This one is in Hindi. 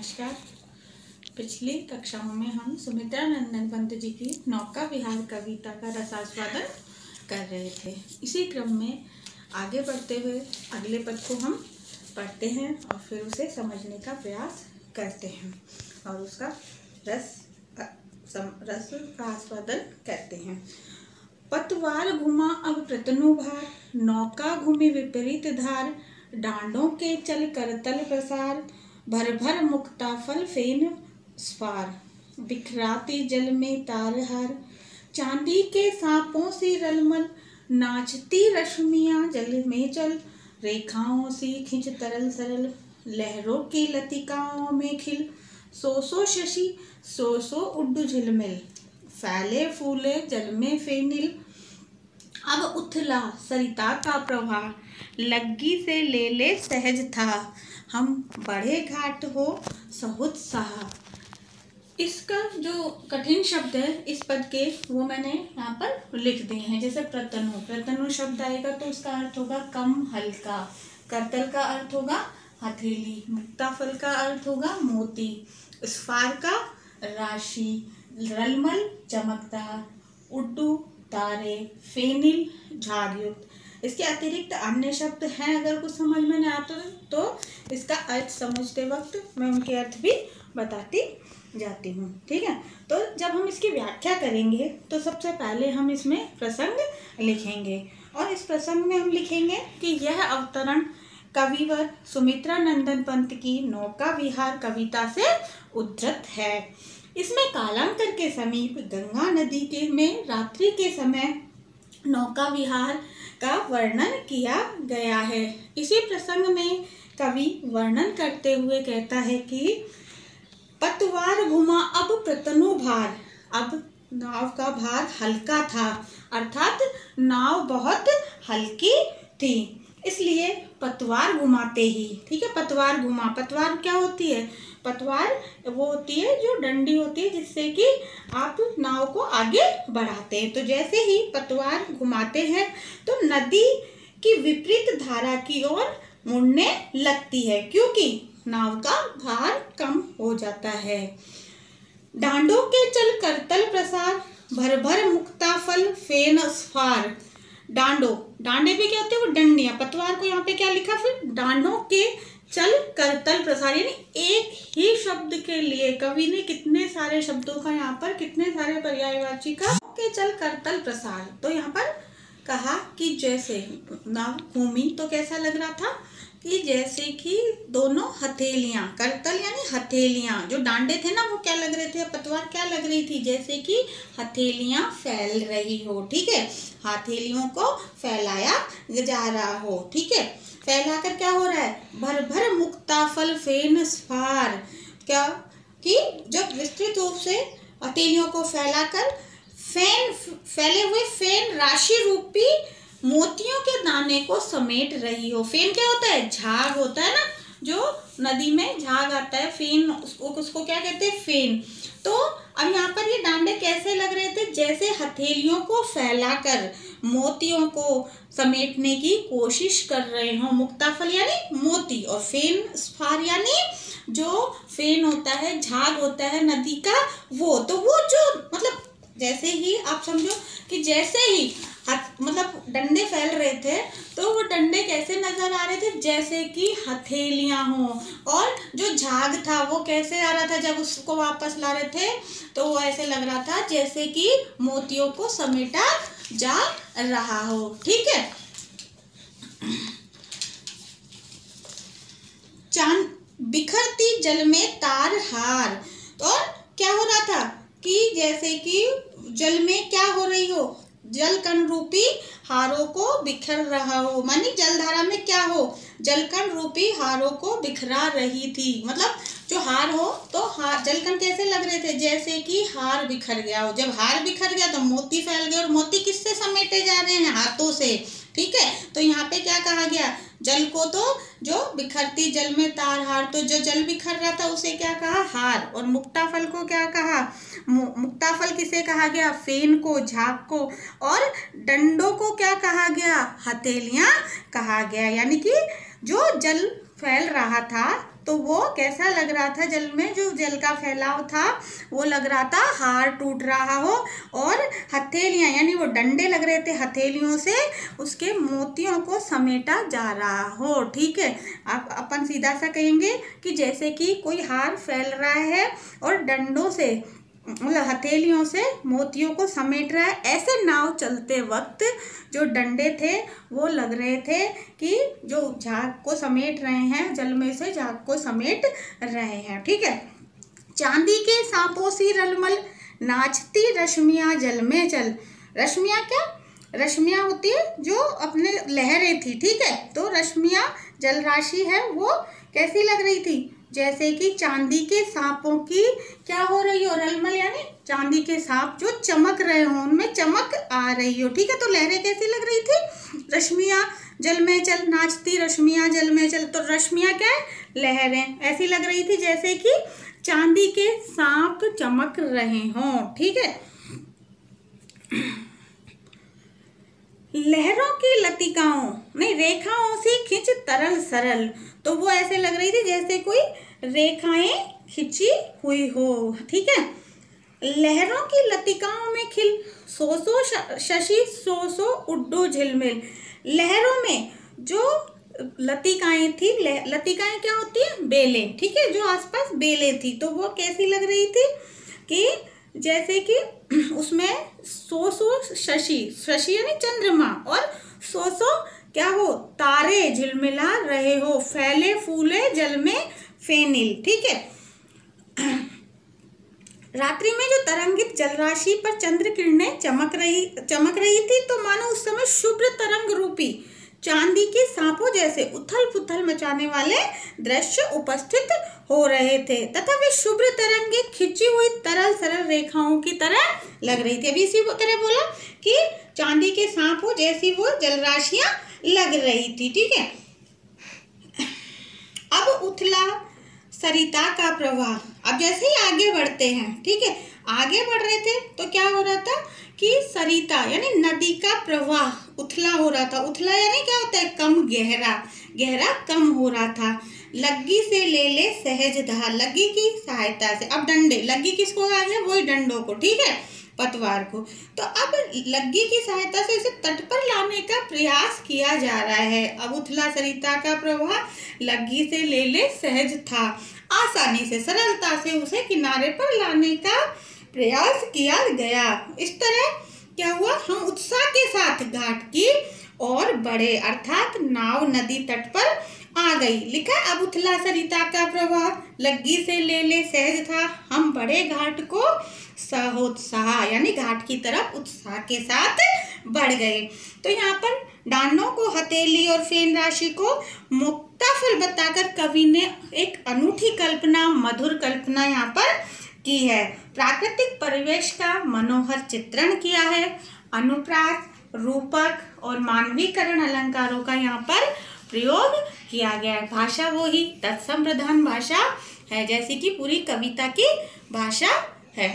नमस्कार। पिछली कक्षाओं में हम सुमित्रा नंदन पंत जी की नौका विहार कविता का रसास्वादन कर रहे थे। इसी क्रम में आगे बढ़ते हुए अगले पद को हम पढ़ते हैं और फिर उसे समझने का प्रयास करते हैं और उसका रस का आस्वादन करते हैं। पतवार घुमा अब प्रतनु भार, नौका घूमी विपरीत धार, डांडों के चल करतल प्रसार, भर भर मुक्ताफल फेन स्फार, बिखराती जल में तारहार, चांदी के सांपों सी रलमल, नाचती रश्मियां जल में चल, रेखाओं सी खिंच तरल सरल, लहरों की लतिकाओं में खिल, सो शशि सो उड्डू झिलमिल, फैले फूले जल में फेनिल, अब उथला सरिता का प्रवाह, लग्गी से ले सहज था, हम बढ़े घाट हो सहुत्साह। इसका जो कठिन शब्द है इस पद के वो मैंने यहाँ पर लिख दिए हैं। जैसे प्रतनु शब्द आएगा तो उसका अर्थ होगा कम हल्का, करतल का अर्थ होगा हथेली, मुक्ताफल का अर्थ होगा मोती, स्फार का राशि, रलमल चमकता, उड्डू तारे, फेनिल झागयुक्त। इसके अतिरिक्त अन्य शब्द हैं, अगर कुछ समझ में नहीं आता तो इसका अर्थ समझते वक्त मैं उनके अर्थ भी बताती जाती हूँ। ठीक है, तो जब हम इसकी व्याख्या करेंगे तो सबसे पहले हम इसमें प्रसंग लिखेंगे और इस प्रसंग में हम लिखेंगे कि यह अवतरण कविवर सुमित्रा नंदन पंत की नौका विहार कविता से उद्धृत है। इसमें कालांतर के समीप गंगा नदी के में रात्रि के समय नौका विहार का वर्णन किया गया है। इसी प्रसंग में कवि वर्णन करते हुए कहता है कि पतवार घुमा अब प्रतनु भार, अब नाव का भार हल्का था, अर्थात नाव बहुत हल्की थी, इसलिए पतवार घुमाते ही, ठीक है, पतवार घुमा। पतवार क्या होती है? पतवार वो होती है जो डंडी होती है जिससे कि आप नाव को आगे बढ़ाते हैं। तो जैसे ही पतवार घुमाते हैं तो नदी की विपरीत धारा की ओर मुड़ने लगती है क्योंकि नाव का भार कम हो जाता है। डांडों के चल करतल प्रसार, भर भर मुक्ताफल फेन स्फार। डांडे पे क्या होते हैं? वो डंडियां। पतवार को यहाँ पे क्या लिखा फिर? डांडों के चल करतल प्रसार, यानी एक ही शब्द के लिए कवि ने कितने सारे शब्दों का यहाँ पर कितने सारे पर्यायवाची का के चल करतल प्रसार। तो यहाँ पर कहा कि जैसे नाव घूमी तो कैसा लग रहा था कि जैसे कि दोनों हथेलियां, करतल यानी हथेलियां, जो डांडे थे ना वो क्या लग रहे थे? पतवार क्या लग रही थी? जैसे कि हथेलियां फैल रही हो। ठीक है, हथेलियों को फैलाया जा रहा हो। ठीक है, फैलाकर क्या हो रहा है? भर भर मुक्ताफल फेन स्फार, क्या कि जब विस्तृत रूप से हथेलियों को फैलाकर फैले हुए फेन राशि रूपी मोतियों के दाने को समेट रही हो। फेन क्या होता है? झाग होता है ना, जो नदी में झाग आता है, फेन उसको क्या कहते हैं? फेन। तो अब यहाँ पर ये डांडे कैसे लग रहे थे? जैसे हथेलियों को फैलाकर मोतियों को समेटने की कोशिश कर रहे हो। मुक्ताफल यानी मोती और फेन स्फार यानी जो फेन होता है, झाग होता है नदी का, वो तो वो जो मतलब जैसे ही आप समझो कि जैसे ही मतलब डंडे फैल रहे थे तो वो डंडे कैसे नजर आ रहे थे? जैसे कि हथेलियां हो। और जो झाग था वो कैसे आ रहा था? जब उसको वापस ला रहे थे तो वो ऐसे लग रहा था जैसे कि मोतियों को समेटा जा रहा हो। ठीक है, चांद बिखरती जल में तार हार। तो क्या हो रहा था कि जैसे कि जल में क्या हो रही हो? जल कण रूपी हारों को बिखर रहा हो, मानी जलधारा में क्या हो? जलकण रूपी हारों को बिखरा रही थी। मतलब जो हार हो तो हार जलकण कैसे लग रहे थे? जैसे कि हार बिखर गया हो। जब हार बिखर गया तो मोती फैल गए और मोती किससे समेटे जा रहे हैं? हाथों से। ठीक है, तो यहाँ पे क्या कहा गया? जल को तो जो बिखरती जल में तार हार, तो जो जल बिखर रहा था उसे क्या कहा? हार। और मुक्ताफल को क्या कहा? मुक्ताफल किसे कहा गया? फेन को, झाग को। और डंडों को क्या कहा गया? हथेलियां कहा गया। यानी कि जो जल फैल रहा था तो वो कैसा लग रहा था जल में, जो जल का फैलाव था वो लग रहा था हार टूट रहा हो, और हथेलियां यानी वो डंडे लग रहे थे, हथेलियों से उसके मोतियों को समेटा जा रहा हो। ठीक है, आप अपन सीधा सा कहेंगे कि जैसे कि कोई हार फैल रहा है और डंडों से मतलब हथेलियों से मोतियों को समेट रहा है, ऐसे नाव चलते वक्त जो डंडे थे वो लग रहे थे कि जो झाग को समेट रहे हैं, जल में से झाग को समेट रहे हैं। ठीक है, चांदी के सांपों सी रलमल नाचती रश्मियां जल में चल। रश्मियां क्या, रश्मियां होती है जो अपने लहरें थी। ठीक है, तो रश्मियां जल राशि है वो कैसी लग रही थी, जैसे कि चांदी के सांपों की क्या हो रही हो, रलमल यानी चांदी के सांप जो चमक रहे हो, उनमें चमक आ रही हो। ठीक है, तो लहरें कैसी लग रही थी, रश्मियां जल में चल, नाचती रश्मियां जल में चल, तो रश्मियां क्या है, लहरें ऐसी लग रही थी जैसे कि चांदी के सांप चमक रहे हों। ठीक है, लहरों की लतिकाओं नहीं रेखाओं से खिंच तरल सरल, तो वो ऐसे लग रही थी जैसे कोई रेखाएं खिंची हुई हो। ठीक है, लहरों की लतिकाओं में खिल सो सो शशि सो सो उड्डो झिलमिल। लहरों में जो लतिकाएं थी, लतिकाएं क्या होती है, बेलें। ठीक है, जो आसपास बेलें थी, तो वो कैसी लग रही थी कि जैसे कि उसमें सो सो शशि, शशि यानी चंद्रमा, और सो सो क्या हो, तारे झिलमिला रहे हो, फैले फूले जल में फेनिल। ठीक है, रात्रि में जो तरंगित जलराशि पर चंद्र किरणें चमक रही थी, तो मानो उस समय शुभ्र तरंग रूपी चांदी के सांपों जैसे उथल पुथल मचाने वाले दृश्य उपस्थित हो रहे थे, तथा वे शुभ्र तरंगे खिंची हुई तरल सरल रेखाओं की तरह लग रही थी। अभी इसी तरह बोला कि चांदी के सांपों जैसी वो जलराशियां लग रही थी। ठीक है, अब उथला सरिता का प्रवाह। अब जैसे ही आगे बढ़ते हैं, ठीक है, आगे बढ़ रहे थे तो क्या हो रहा था कि सरिता यानी नदी का प्रवाह उथला हो रहा था। उथला यानी क्या होता है, कम, गहरा, गहरा कम हो रहा था। लग्गी से ले सहज धार, लग्गी की सहायता से। अब डंडे, लग्गी किसको आ गया, वही डंडों को, ठीक है, पतवार को। तो अब लग्गी की सहायता से इसे तट पर लाने का प्रयास किया जा रहा है। अब उथला सरिता का प्रवाह लग्गी से ले सहज था, आसानी से, सरलता से उसे किनारे पर लाने का प्रयास किया गया। इस तरह क्या हुआ, हम उत्साह के साथ घाट की और बढ़े, अर्थात नाव नदी तट पर आ गई। लिखा अब उथला सरिता का प्रवाह लग्गी से ले सहज था, हम बढ़े घाट को सहोत्साह यानी घाट की तरफ उत्साह के साथ बढ़ गए। तो यहाँ पर डांडों को, हथेली और फेन राशि को मुक्ताफल बताकर कवि ने एक अनूठी कल्पना, मधुर कल्पना यहाँ पर की है। प्राकृतिक परिवेश का मनोहर चित्रण किया है। अनुप्रास, रूपक और मानवीकरण अलंकारों का यहाँ पर प्रयोग किया गया है। भाषा वो ही तत्सम प्रधान भाषा है, जैसे कि पूरी कविता की भाषा है।